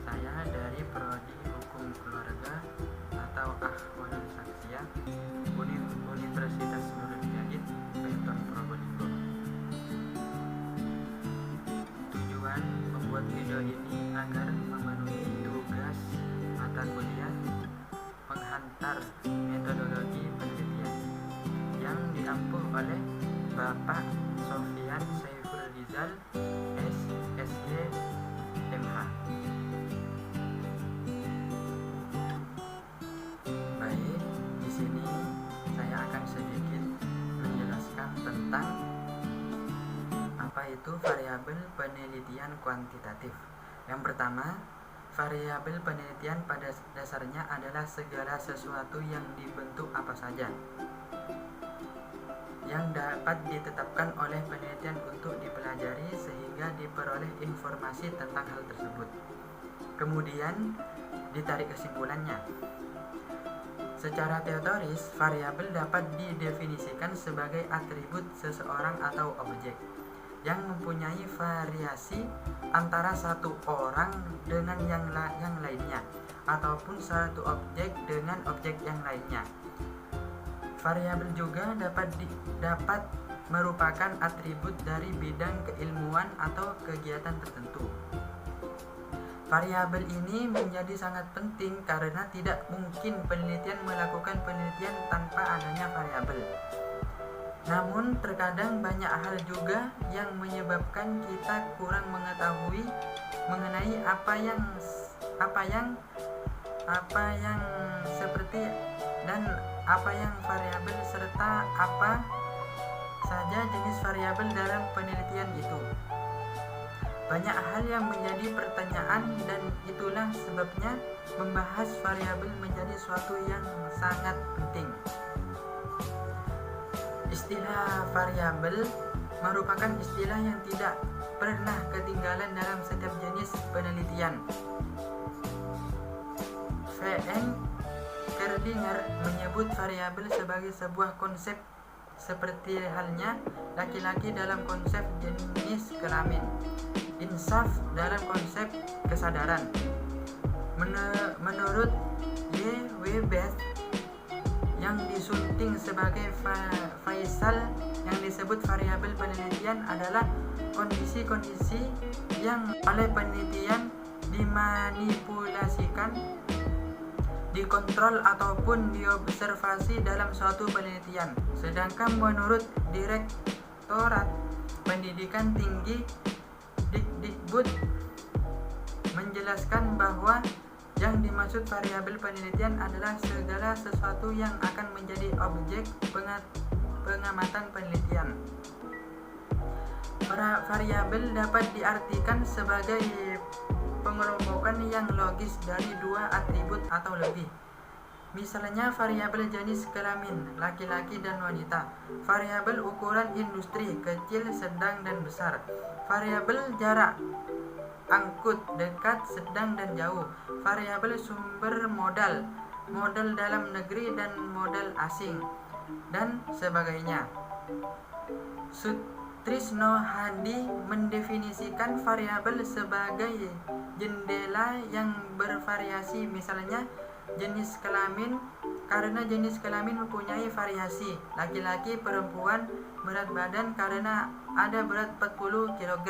Saya dari Prodi Hukum Keluarga atau Ahwadul Saksiyah Universitas Nurul Jadid, Weton, Probolinggo. Tujuan membuat video ini agar memenuhi tugas mata kuliah penghantar metodologi penelitian yang diampu oleh Bapak Sofyan Saiful Rizal, SSD, MH. Baik, di sini saya akan sedikit menjelaskan tentang apa itu variabel penelitian kuantitatif. Yang pertama, variabel penelitian pada dasarnya adalah segala sesuatu yang dibentuk apa saja yang dapat ditetapkan oleh penelitian untuk dipelajari sehingga diperoleh informasi tentang hal tersebut. Kemudian ditarik kesimpulannya. Secara teoritis, variabel dapat didefinisikan sebagai atribut seseorang atau objek yang mempunyai variasi antara satu orang dengan yang lainnya ataupun satu objek dengan objek yang lainnya. Variabel juga dapat merupakan atribut dari bidang keilmuan atau kegiatan tertentu. Variabel ini menjadi sangat penting karena tidak mungkin penelitian melakukan penelitian tanpa adanya variabel. Namun terkadang banyak hal juga yang menyebabkan kita kurang mengetahui mengenai apa yang seperti dan apa yang variabel serta apa saja jenis variabel dalam penelitian itu. Banyak hal yang menjadi pertanyaan dan itulah sebabnya membahas variabel menjadi suatu yang sangat penting. Istilah variabel merupakan istilah yang tidak pernah ketinggalan dalam setiap jenis penelitian. V.N. Kerdinger menyebut variabel sebagai sebuah konsep seperti halnya laki-laki dalam konsep jenis kelamin, insaf dalam konsep kesadaran. Menurut Y.W. Beth yang disunting sebagai Faisal, yang disebut variabel penelitian adalah kondisi-kondisi yang oleh penelitian dimanipulasikan, dikontrol ataupun diobservasi dalam suatu penelitian. Sedangkan menurut Direktorat Pendidikan Tinggi Dikdikbud menjelaskan bahwa yang dimaksud variabel penelitian adalah segala sesuatu yang akan menjadi objek pengamatan penelitian. Variabel dapat diartikan sebagai pengelompokan yang logis dari dua atribut atau lebih. Misalnya variabel jenis kelamin, laki-laki dan wanita. Variabel ukuran industri, kecil, sedang, dan besar. Variabel jarak, angkut, dekat, sedang, dan jauh. Variabel sumber modal, modal dalam negeri dan modal asing, dan sebagainya. Sutrisno Hadi mendefinisikan variabel sebagai jendela yang bervariasi, misalnya jenis kelamin, karena jenis kelamin mempunyai variasi, laki-laki, perempuan, berat badan karena ada berat 40 kg,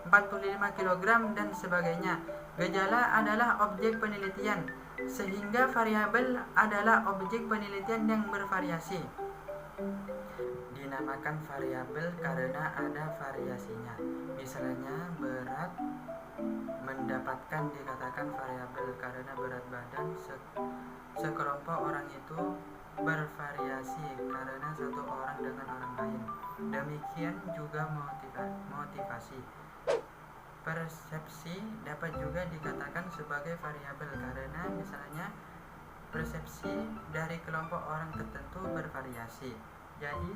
45 kg, dan sebagainya. Gejala adalah objek penelitian, sehingga variabel adalah objek penelitian yang bervariasi. Dinamakan variabel karena ada variasinya. Misalnya berat mendapatkan dikatakan variabel karena berat badan sekelompok orang itu bervariasi karena satu orang dengan orang lain. Demikian juga motivasi. Persepsi dapat juga dikatakan sebagai variabel karena misalnya persepsi dari kelompok orang tertentu bervariasi. Jadi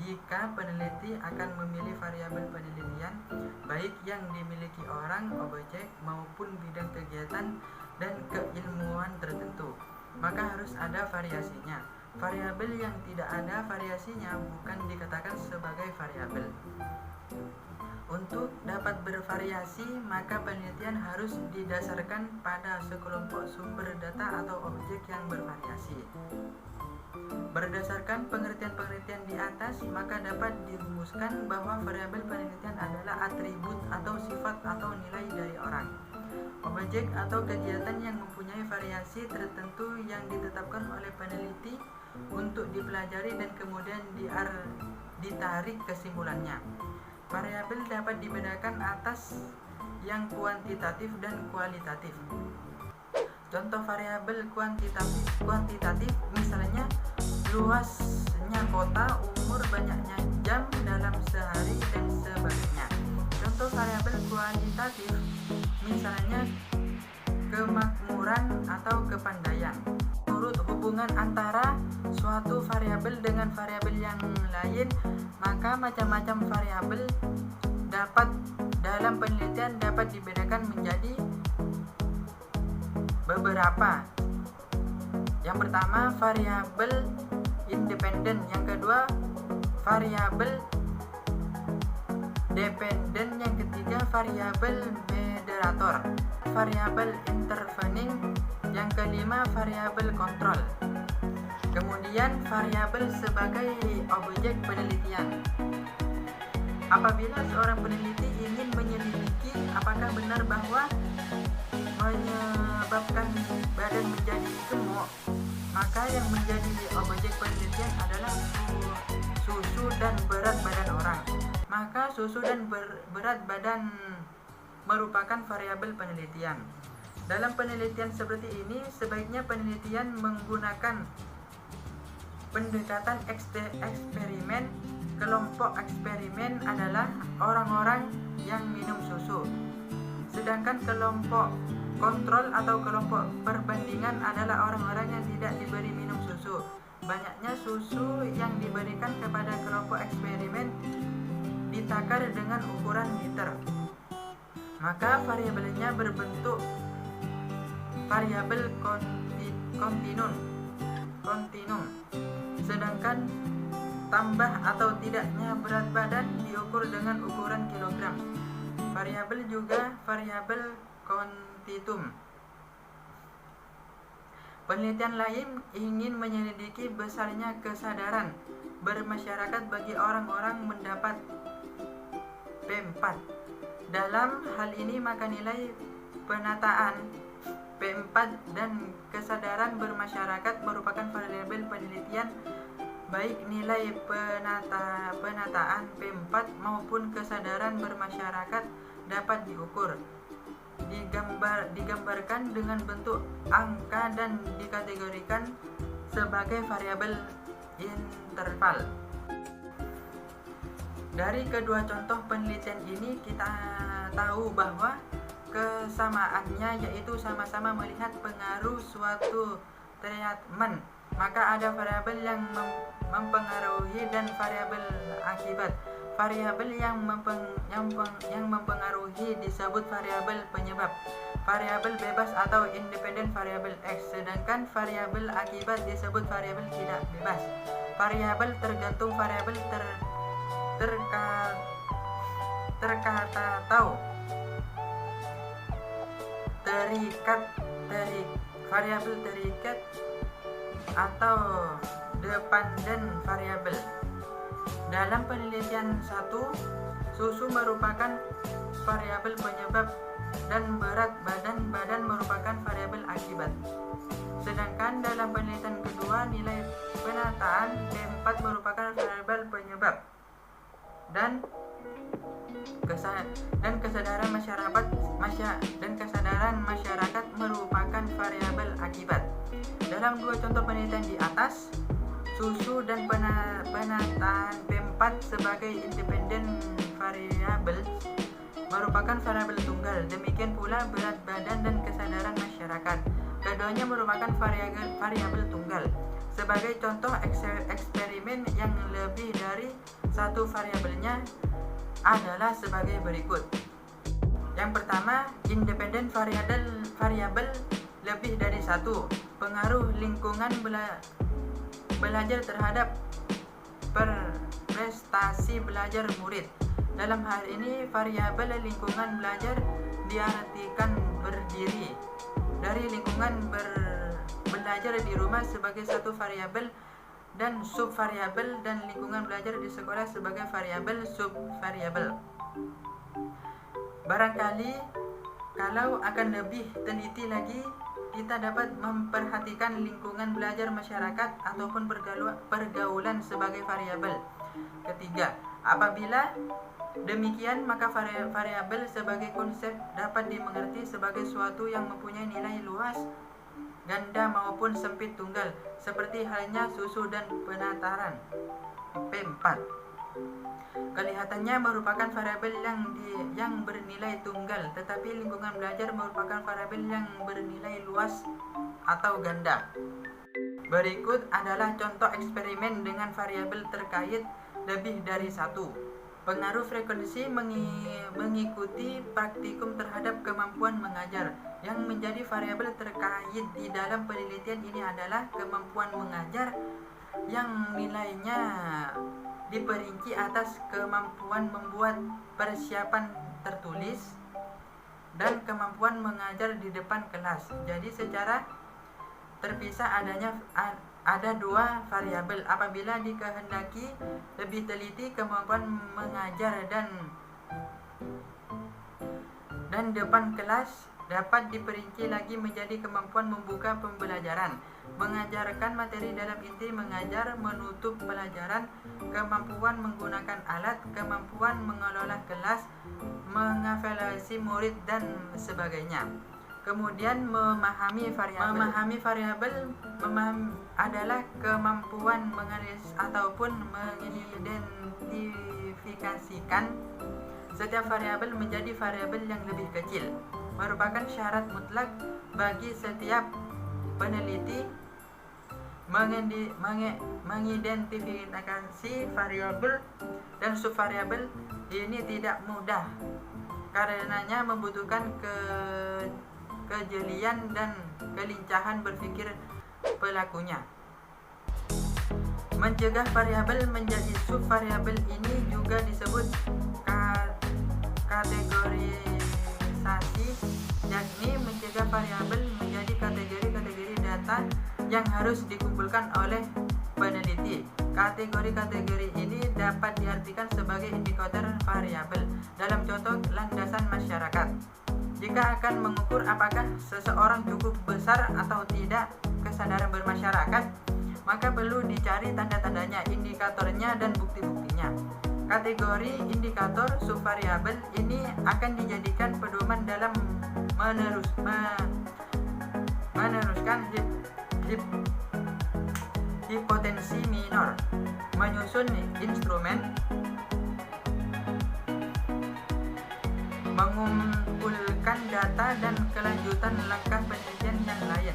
jika peneliti akan memilih variabel penelitian, baik yang dimiliki orang, objek, maupun bidang kegiatan dan keilmuan tertentu, maka harus ada variasinya. Variabel yang tidak ada variasinya bukan dikatakan sebagai variabel. Untuk dapat bervariasi, maka penelitian harus didasarkan pada sekelompok sumber data atau objek yang bervariasi. Berdasarkan pengertian-pengertian di atas, maka dapat dirumuskan bahwa variabel penelitian adalah atribut atau sifat atau nilai dari orang, objek atau kegiatan yang mempunyai variasi tertentu yang ditetapkan oleh peneliti untuk dipelajari dan kemudian ditarik kesimpulannya. Variabel dapat dibedakan atas yang kuantitatif dan kualitatif. Contoh variabel kuantitatif misalnya luasnya kota, umur, banyaknya jam dalam sehari, dan sebagainya. Contoh variabel kualitatif misalnya kemakmuran atau kepandaian. Menurut hubungan antara suatu variabel dengan variabel yang lain, maka macam-macam variabel dalam penelitian dapat dibedakan menjadi beberapa. Yang pertama, variabel independen. Yang kedua, variabel dependen. Yang ketiga, variabel moderator. Variabel intervening. Yang kelima, variabel kontrol. Kemudian variabel sebagai objek penelitian. Apabila seorang peneliti ingin menyelidiki apakah benar bahwa menyebabkan badan menjadi gemuk, maka yang menjadi objek penelitian adalah susu dan berat badan orang. Maka susu dan berat badan merupakan variabel penelitian. Dalam penelitian seperti ini, sebaiknya penelitian menggunakan pendekatan eksperimen. Kelompok eksperimen adalah orang-orang yang minum susu, sedangkan kelompok kontrol atau kelompok perbandingan adalah orang-orang yang tidak diberi minum susu. Banyaknya susu yang diberikan kepada kelompok eksperimen ditakar dengan ukuran liter, maka variabelnya berbentuk variabel kontinum. Sedangkan tambah atau tidaknya berat badan diukur dengan ukuran kilogram. Variabel juga variabel kuantitum. Penelitian lain ingin menyelidiki besarnya kesadaran bermasyarakat bagi orang-orang mendapat P4. Dalam hal ini maka nilai penataan P4 dan kesadaran bermasyarakat merupakan variabel penelitian. Baik nilai penataan P4 maupun kesadaran bermasyarakat dapat diukur, digambarkan dengan bentuk angka dan dikategorikan sebagai variabel interval. Dari kedua contoh penelitian ini kita tahu bahwa kesamaannya yaitu sama-sama melihat pengaruh suatu treatment. Maka ada variabel yang mempengaruhi dan variabel akibat. Variabel yang mempengaruhi disebut variabel penyebab. Variabel bebas atau independen variabel X, sedangkan variabel akibat disebut variabel tidak bebas. Variabel tergantung variabel variabel terikat atau dependen variabel. Dalam penelitian 1, susu merupakan variabel penyebab dan berat badan merupakan variabel akibat. Sedangkan dalam penelitian kedua, nilai penataan P4 merupakan variabel penyebab dan kesadaran masyarakat merupakan variabel akibat. Dalam dua contoh penelitian di atas, susu dan penataan P4 sebagai independen variabel merupakan variabel tunggal. Demikian pula berat badan dan kesadaran masyarakat. Keduanya merupakan variabel tunggal. Sebagai contoh eksperimen yang lebih dari satu variabelnya adalah sebagai berikut. Yang pertama, independen variabel lebih dari satu. Pengaruh lingkungan belajar terhadap prestasi belajar murid. Dalam hal ini, variabel lingkungan belajar diartikan berdiri dari lingkungan belajar di rumah sebagai satu variabel dan subvariabel, dan lingkungan belajar di sekolah sebagai variabel subvariabel. Barangkali kalau akan lebih teliti lagi, kita dapat memperhatikan lingkungan belajar masyarakat ataupun pergaulan sebagai variabel. Ketiga, apabila demikian, maka variabel sebagai konsep dapat dimengerti sebagai suatu yang mempunyai nilai luas, ganda maupun sempit tunggal, seperti halnya susu dan penataran. P4. Kelihatannya merupakan variabel yang bernilai tunggal, tetapi lingkungan belajar merupakan variabel yang bernilai luas atau ganda. Berikut adalah contoh eksperimen dengan variabel terkait lebih dari satu. Pengaruh frekuensi mengikuti praktikum terhadap kemampuan mengajar. Yang menjadi variabel terkait di dalam penelitian ini adalah kemampuan mengajar yang nilainya diperinci atas kemampuan membuat persiapan tertulis dan kemampuan mengajar di depan kelas. Jadi secara terpisah ada dua variabel. Apabila dikehendaki lebih teliti, kemampuan mengajar dan depan kelas dapat diperinci lagi menjadi kemampuan membuka pembelajaran, mengajarkan materi dalam inti mengajar, menutup pelajaran, kemampuan menggunakan alat, kemampuan mengelola kelas, mengevaluasi murid, dan sebagainya. Kemudian memahami variabel adalah kemampuan menganalisis ataupun mengidentifikasikan setiap variabel menjadi variabel yang lebih kecil. Merupakan syarat mutlak bagi setiap peneliti mengidentifikasi variabel dan subvariabel. Ini tidak mudah, karenanya membutuhkan kejelian dan kelincahan berpikir pelakunya. Mencegah variabel menjadi subvariabel ini juga disebut kategorisasi, yakni mencegah variabel menjadi kategori-kategori data yang harus dikumpulkan oleh peneliti. Kategori-kategori ini dapat diartikan sebagai indikator variabel dalam contoh landasan masyarakat. Jika akan mengukur apakah seseorang cukup besar atau tidak kesadaran bermasyarakat, maka perlu dicari tanda-tandanya, indikatornya, dan bukti-buktinya. Kategori indikator subvariabel ini akan dijadikan pedoman dalam meneruskan hipotensi minor, menyusun instrumen, mengumpulkan data, dan kelanjutan langkah penelitian yang lain.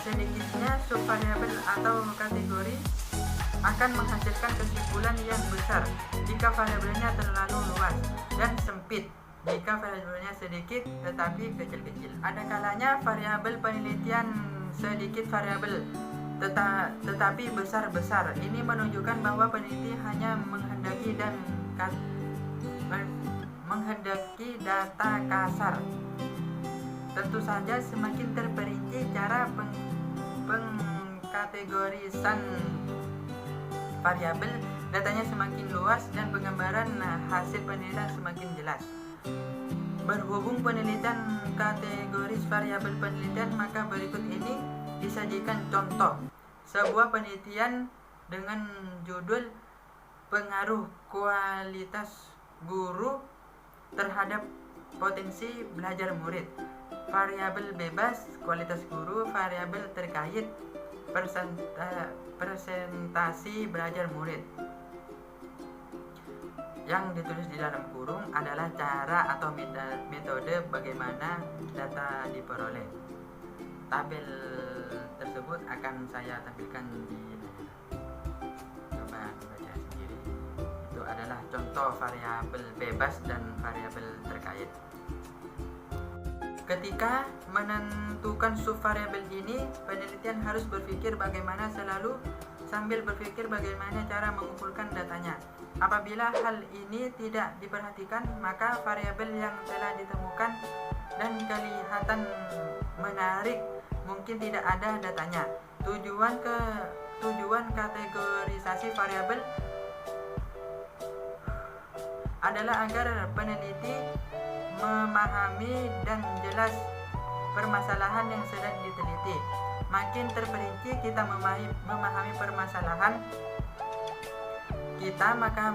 Sedikitnya subvariabel atau kategori akan menghasilkan kesimpulan yang besar jika variabelnya terlalu luas, dan sempit jika variabelnya sedikit tetapi kecil-kecil. Ada kalanya variabel penelitian sedikit variabel tetapi besar-besar. Ini menunjukkan bahwa peneliti hanya menghendaki data kasar. Tentu saja semakin terperinci cara pengkategorisan variabel, datanya semakin luas dan penggambaran hasil penelitian semakin jelas. Berhubung penelitian kategoris variabel penelitian, maka berikut ini disajikan contoh sebuah penelitian dengan judul pengaruh kualitas guru terhadap potensi belajar murid. Variabel bebas kualitas guru, variabel terkait presentasi belajar murid. Yang ditulis di dalam kurung adalah cara atau metode bagaimana data diperoleh. Tabel tersebut akan saya tampilkan di coba baca sendiri. Itu adalah contoh variabel bebas dan variabel terkait. Ketika menentukan subvariabel ini, penelitian harus berpikir bagaimana selalu sambil berpikir bagaimana cara mengumpulkan datanya. Apabila hal ini tidak diperhatikan, maka variabel yang telah ditemukan dan kelihatan menarik mungkin tidak ada datanya. Tujuan kategorisasi variabel adalah agar peneliti memahami dan jelas permasalahan yang sedang diteliti. Makin terperinci kita memahami permasalahan kita, maka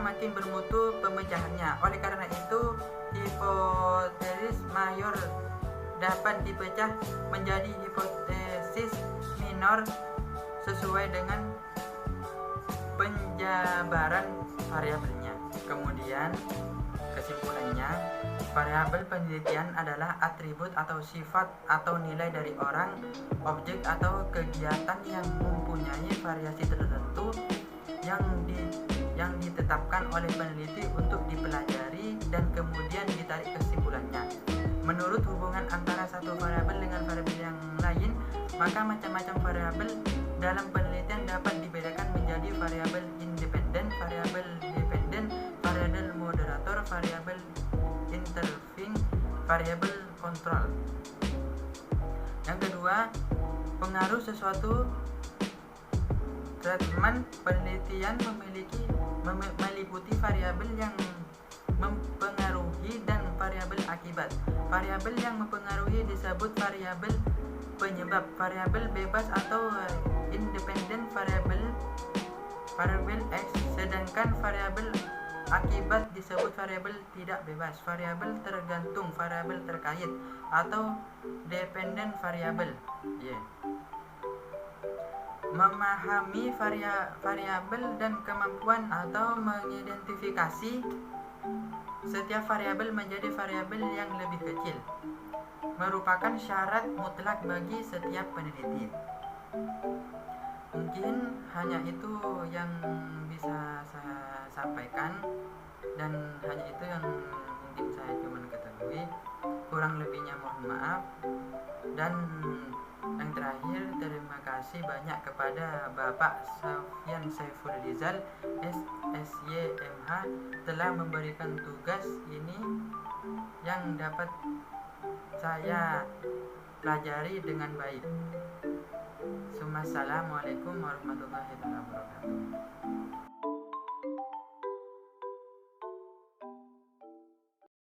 makin bermutu pemecahannya. Oleh karena itu, hipotesis mayor dapat dipecah menjadi hipotesis minor sesuai dengan penjabaran variabelnya. Kemudian kesimpulannya, variabel penelitian adalah atribut atau sifat atau nilai dari orang, objek atau kegiatan yang mempunyai variasi tertentu yang ditetapkan oleh peneliti untuk dipelajari dan kemudian ditarik kesimpulannya. Menurut hubungan antara satu variabel dengan variabel yang lain, maka macam-macam variabel dalam penelitian dapat dibedakan menjadi variabel independen, variabel dependen, variabel moderator, variabel intervening, variabel kontrol. Yang kedua, pengaruh sesuatu. Treatment penelitian meliputi variabel yang mempengaruhi dan variabel akibat. Variabel yang mempengaruhi disebut variabel penyebab, variabel bebas atau independen variabel X, sedangkan variabel akibat disebut variabel tidak bebas, variabel tergantung, variabel terkait atau dependent variabel. Memahami variabel dan kemampuan atau mengidentifikasi setiap variabel menjadi variabel yang lebih kecil merupakan syarat mutlak bagi setiap peneliti. Mungkin hanya itu yang bisa saya sampaikan dan hanya itu yang mungkin saya cuma ketahui. Kurang lebihnya mohon maaf. Dan yang terakhir, terima kasih banyak kepada Bapak Safyan Saiful Rizal SSYMH telah memberikan tugas ini yang dapat saya pelajari dengan baik. Assalamualaikum warahmatullahi wabarakatuh.